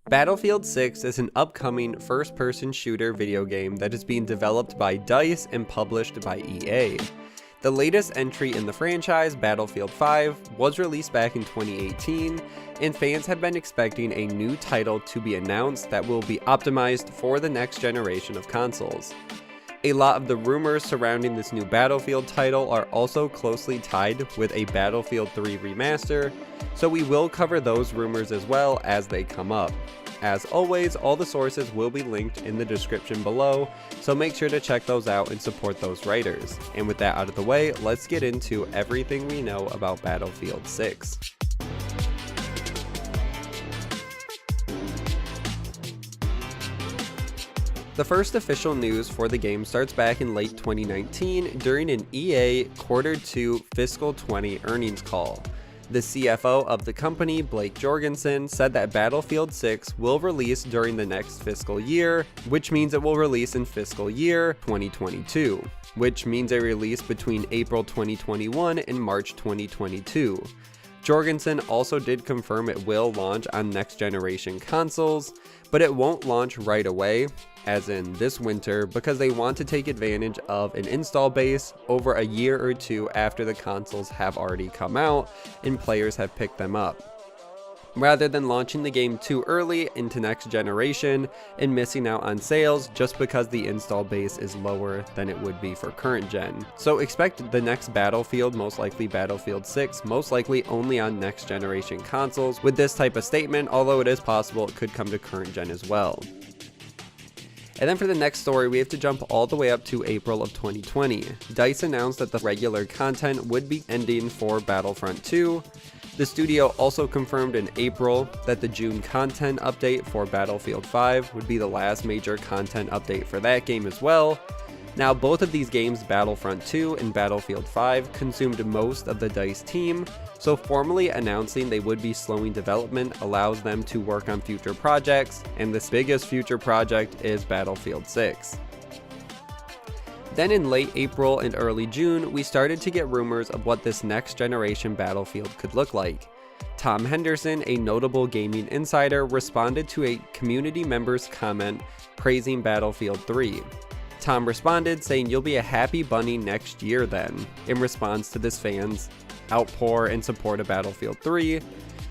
Battlefield 6 is an upcoming first-person shooter video game that is being developed by DICE and published by EA. The latest entry in the franchise, Battlefield 5, was released back in 2018, and fans have been expecting a new title to be announced that will be optimized for the next generation of consoles. A lot of the rumors surrounding this new Battlefield title are also closely tied with a Battlefield 3 remaster, so we will cover those rumors as well as they come up. As always, all the sources will be linked in the description below, so make sure to check those out and support those writers. And with that out of the way, let's get into everything we know about Battlefield 6. The first official news for the game starts back in late 2019 during an EA Q2 Fiscal 20 earnings call. The CFO of the company, Blake Jorgensen, said that Battlefield 6 will release during the next fiscal year, which means it will release in fiscal year 2022, which means a release between April 2021 and March 2022. Jorgensen also did confirm it will launch on next generation consoles, but it won't launch right away, as in this winter, because they want to take advantage of an install base over a year or two after the consoles have already come out and players have picked them up, rather than launching the game too early into next generation and missing out on sales just because the install base is lower than it would be for current gen. So expect the next Battlefield, most likely Battlefield 6, most likely only on next generation consoles with this type of statement, although it is possible it could come to current gen as well. And then for the next story, we have to jump all the way up to April of 2020. DICE announced that the regular content would be ending for Battlefront 2. The studio also confirmed in April that the June content update for Battlefield 5 would be the last major content update for that game as well. Now, both of these games, Battlefront 2 and Battlefield 5, consumed most of the DICE team, so formally announcing they would be slowing development allows them to work on future projects, and this biggest future project is Battlefield 6. Then in late April and early June, we started to get rumors of what this next generation Battlefield could look like. Tom Henderson, a notable gaming insider, responded to a community member's comment praising Battlefield 3. Tom responded saying, "You'll be a happy bunny next year then," in response to this fan's outpour in support of Battlefield 3.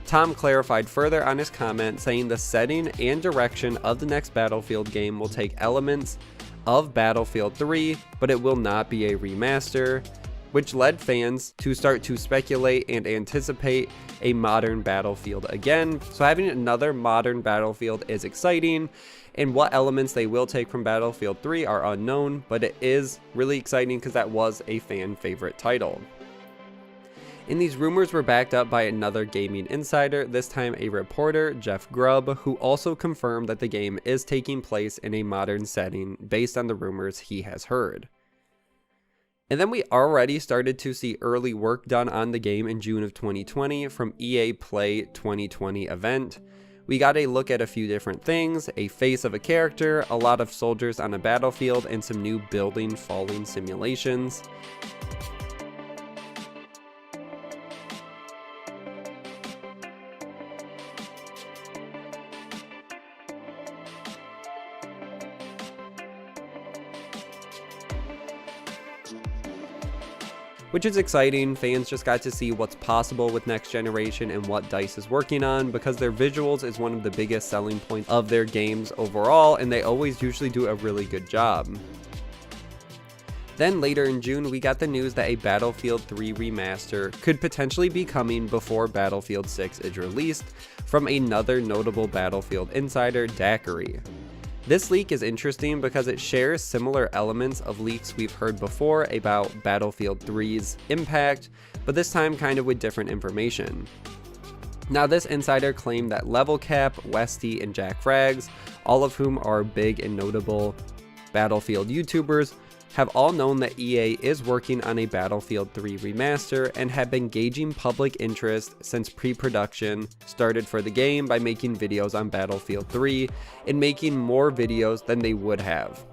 Tom clarified further on his comment, saying the setting and direction of the next Battlefield game will take elements of Battlefield 3, but it will not be a remaster, which led fans to start to speculate and anticipate a modern Battlefield again. So having another modern Battlefield is exciting, and what elements they will take from Battlefield 3 are unknown, but it is really exciting because that was a fan favorite title. And these rumors were backed up by another gaming insider, this time a reporter, Jeff Grubb, who also confirmed that the game is taking place in a modern setting based on the rumors he has heard. And then we already started to see early work done on the game in June of 2020 from EA Play 2020 event. We got a look at a few different things, a face of a character, a lot of soldiers on a battlefield, and some new building falling simulations. Which is exciting. Fans just got to see what's possible with next generation and what DICE is working on, because their visuals is one of the biggest selling points of their games overall, and they always usually do a really good job. Then later in June, we got the news that a Battlefield 3 remaster could potentially be coming before Battlefield 6 is released from another notable Battlefield insider, Daiquiri. This leak is interesting because it shares similar elements of leaks we've heard before about Battlefield 3's impact, but this time kind of with different information. Now, this insider claimed that Level Cap, Westy, and Jack Frags, all of whom are big and notable Battlefield YouTubers, have all known that EA is working on a Battlefield 3 remaster and have been gauging public interest since pre-production started for the game by making videos on Battlefield 3 and making more videos than they would have.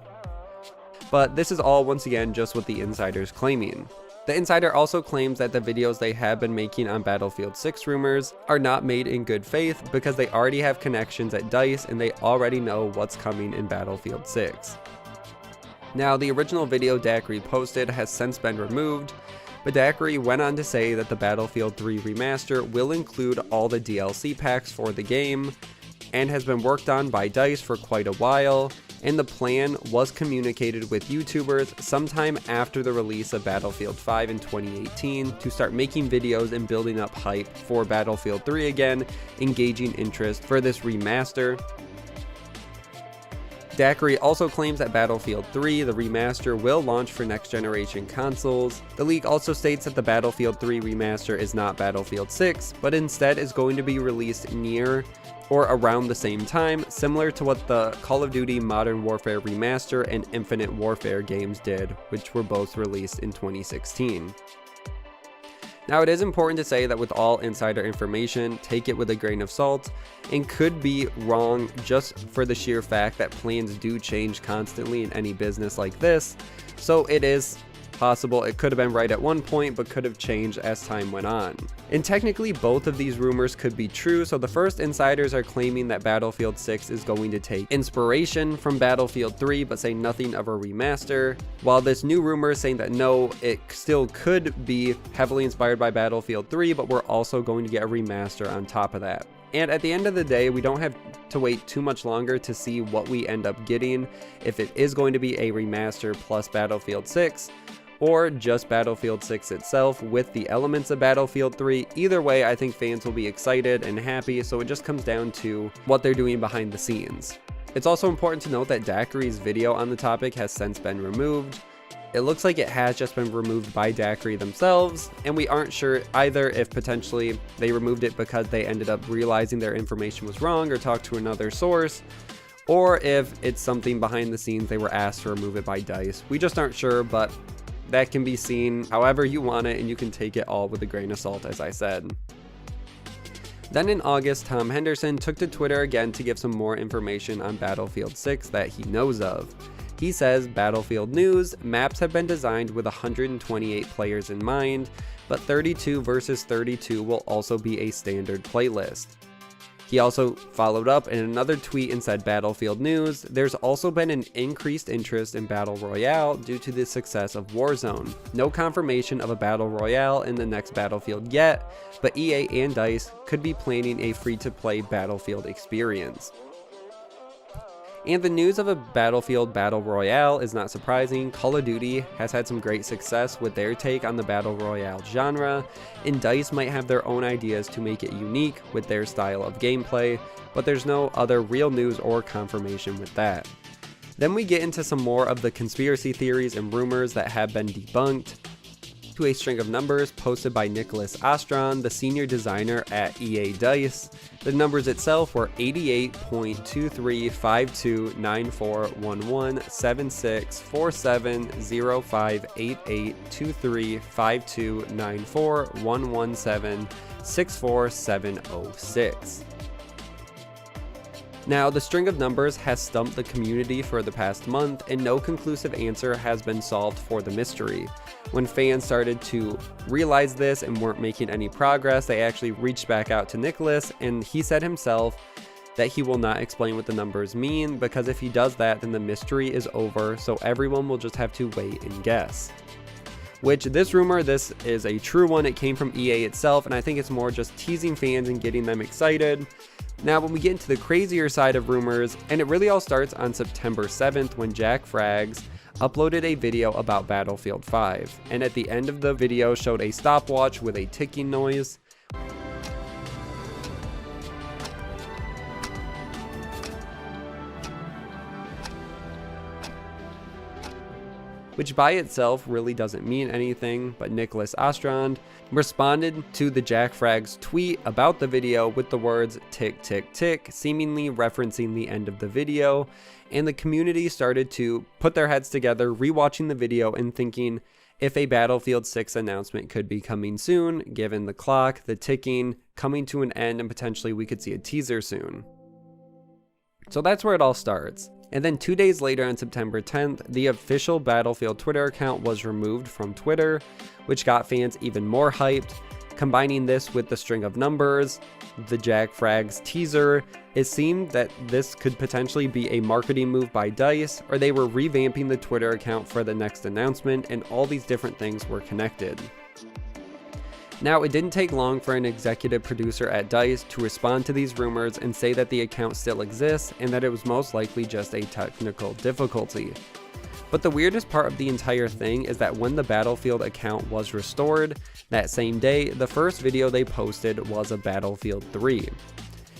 But this is all once again just what the insiders claiming. The insider also claims that the videos they have been making on Battlefield 6 rumors are not made in good faith because they already have connections at DICE and they already know what's coming in Battlefield 6. Now, the original video Daiquiri posted has since been removed, but Daiquiri went on to say that the Battlefield 3 remaster will include all the DLC packs for the game and has been worked on by DICE for quite a while, and the plan was communicated with YouTubers sometime after the release of Battlefield 5 in 2018 to start making videos and building up hype for Battlefield 3 again, engaging interest for this remaster. Daiquiri also claims that Battlefield 3, the remaster, will launch for next generation consoles. The leak also states that the Battlefield 3 remaster is not Battlefield 6, but instead is going to be released near or around the same time, similar to what the Call of Duty Modern Warfare Remaster and Infinite Warfare games did, which were both released in 2016. Now, it is important to say that with all insider information, take it with a grain of salt, and could be wrong just for the sheer fact that plans do change constantly in any business like this, so it is possible it could have been right at one point but could have changed as time went on. And technically both of these rumors could be true. So the first insiders are claiming that Battlefield 6 is going to take inspiration from Battlefield 3 but say nothing of a remaster, while this new rumor is saying that no, it still could be heavily inspired by Battlefield 3 but we're also going to get a remaster on top of that. And at the end of the day, we don't have to wait too much longer to see what we end up getting, if it is going to be a remaster plus Battlefield 6 or just Battlefield 6 itself with the elements of Battlefield 3. Either way, I think fans will be excited and happy, so it just comes down to what they're doing behind the scenes. It's also important to note that Daiquiri's video on the topic has since been removed. It looks like it has just been removed by Daiquiri themselves, and we aren't sure either if potentially they removed it because they ended up realizing their information was wrong or talked to another source, or if it's something behind the scenes they were asked to remove it by DICE. We just aren't sure, but that can be seen however you want it, and you can take it all with a grain of salt, as I said. Then in August, Tom Henderson took to Twitter again to give some more information on Battlefield 6 that he knows of. He says, Battlefield news, maps have been designed with 128 players in mind, but 32 versus 32 will also be a standard playlist. He also followed up in another tweet and said, Battlefield news, there's also been an increased interest in Battle Royale due to the success of Warzone. No confirmation of a Battle Royale in the next Battlefield yet, but EA and DICE could be planning a free-to-play Battlefield experience. And the news of a Battlefield Battle Royale is not surprising. Call of Duty has had some great success with their take on the Battle Royale genre, and DICE might have their own ideas to make it unique with their style of gameplay, but there's no other real news or confirmation with that. Then we get into some more of the conspiracy theories and rumors that have been debunked. To a string of numbers posted by Nicholas Ostron, the senior designer at EA DICE. The numbers itself were 88.23529411764705294117647006. Now, the string of numbers has stumped the community for the past month, and no conclusive answer has been solved for the mystery. When fans started to realize this and weren't making any progress, they actually reached back out to Nicholas, and he said himself that he will not explain what the numbers mean, because if he does that, then the mystery is over, so everyone will just have to wait and guess. Which, this rumor, this is a true one. It came from EA itself, and I think it's more just teasing fans and getting them excited. Now, when we get into the crazier side of rumors, and it really all starts on September 7th when Jack Frags uploaded a video about Battlefield 5, and at the end of the video showed a stopwatch with a ticking noise. Which by itself really doesn't mean anything, but Nicholas Ostron responded to the Jack Frags tweet about the video with the words tick tick tick, seemingly referencing the end of the video, and the community started to put their heads together, rewatching the video and thinking if a Battlefield 6 announcement could be coming soon, given the clock, the ticking, coming to an end, and potentially we could see a teaser soon. So that's where it all starts. And then 2 days later on September 10th, the official Battlefield Twitter account was removed from Twitter, which got fans even more hyped. Combining this with the string of numbers, the Jack Frags teaser, it seemed that this could potentially be a marketing move by DICE, or they were revamping the Twitter account for the next announcement, and all these different things were connected. Now, it didn't take long for an executive producer at DICE to respond to these rumors and say that the account still exists and that it was most likely just a technical difficulty. But the weirdest part of the entire thing is that when the Battlefield account was restored, that same day, the first video they posted was of Battlefield 3.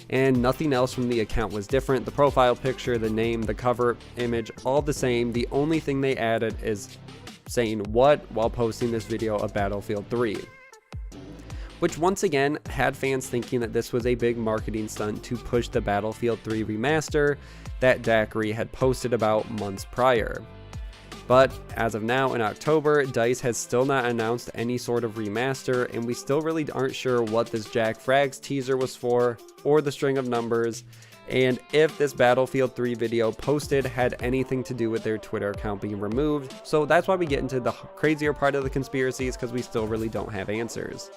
And nothing else from the account was different. The profile picture, the name, the cover image, all the same. The only thing they added is saying what while posting this video of Battlefield 3. Which once again had fans thinking that this was a big marketing stunt to push the Battlefield 3 remaster that Daiquiri had posted about months prior. But as of now in October, DICE has still not announced any sort of remaster, and we still really aren't sure what this Jack Frags teaser was for, or the string of numbers, and if this Battlefield 3 video posted had anything to do with their Twitter account being removed. So that's why we get into the crazier part of the conspiracies, because we still really don't have answers.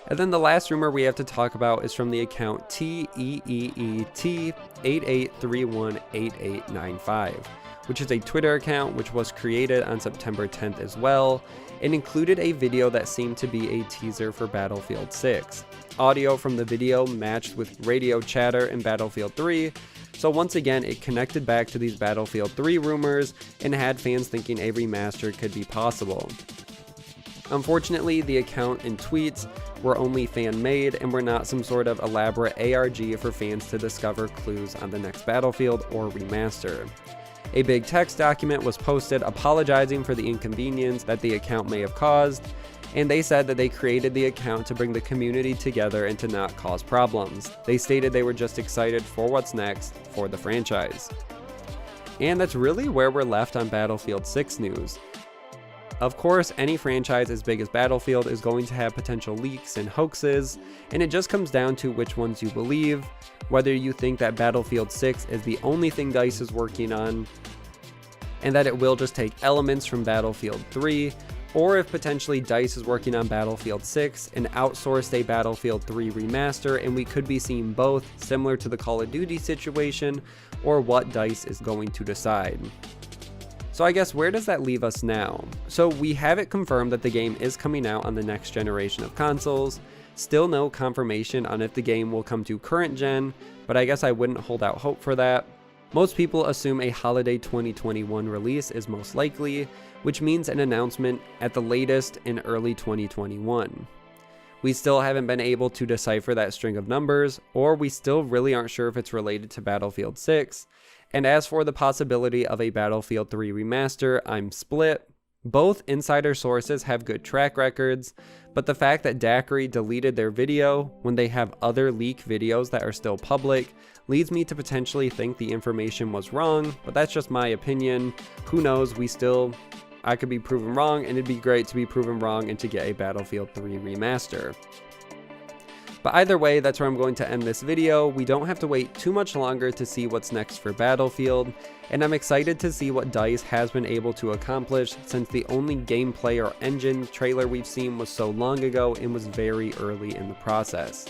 And then the last rumor we have to talk about is from the account TEET88318895, which is a Twitter account which was created on September 10th as well, and included a video that seemed to be a teaser for Battlefield 6. Audio from the video matched with radio chatter in Battlefield 3, so once again it connected back to these Battlefield 3 rumors and had fans thinking a remaster could be possible. Unfortunately, the account and tweets were only fan-made and were not some sort of elaborate ARG for fans to discover clues on the next Battlefield or remaster. A big text document was posted apologizing for the inconvenience that the account may have caused, and they said that they created the account to bring the community together and to not cause problems. They stated they were just excited for what's next for the franchise. And that's really where we're left on Battlefield 6 news. Of course, any franchise as big as Battlefield is going to have potential leaks and hoaxes, and it just comes down to which ones you believe, whether you think that Battlefield 6 is the only thing DICE is working on, and that it will just take elements from Battlefield 3, or if potentially DICE is working on Battlefield 6 and outsourced a Battlefield 3 remaster, and we could be seeing both, similar to the Call of Duty situation, or what DICE is going to decide. So I guess where does that leave us now? So we have it confirmed that the game is coming out on the next generation of consoles. Still no confirmation on if the game will come to current gen, but I guess I wouldn't hold out hope for that. Most people assume a holiday 2021 release is most likely, which means an announcement at the latest in early 2021. We still haven't been able to decipher that string of numbers, or we still really aren't sure if it's related to Battlefield 6. And as for the possibility of a Battlefield 3 remaster, I'm split. Both insider sources have good track records, but the fact that Daiquiri deleted their video when they have other leak videos that are still public leads me to potentially think the information was wrong, but that's just my opinion. Who knows, I could be proven wrong, and it'd be great to be proven wrong and to get a Battlefield 3 remaster. But either way, that's where I'm going to end this video. We don't have to wait too much longer to see what's next for Battlefield, and I'm excited to see what DICE has been able to accomplish since the only gameplay or engine trailer we've seen was so long ago and was very early in the process.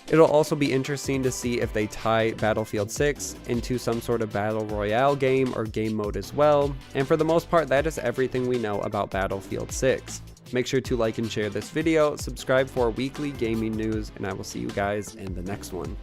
It'll also be interesting to see if they tie Battlefield 6 into some sort of battle royale game or game mode as well, and for the most part that is everything we know about Battlefield 6. Make sure to like and share this video, subscribe for weekly gaming news, and I will see you guys in the next one.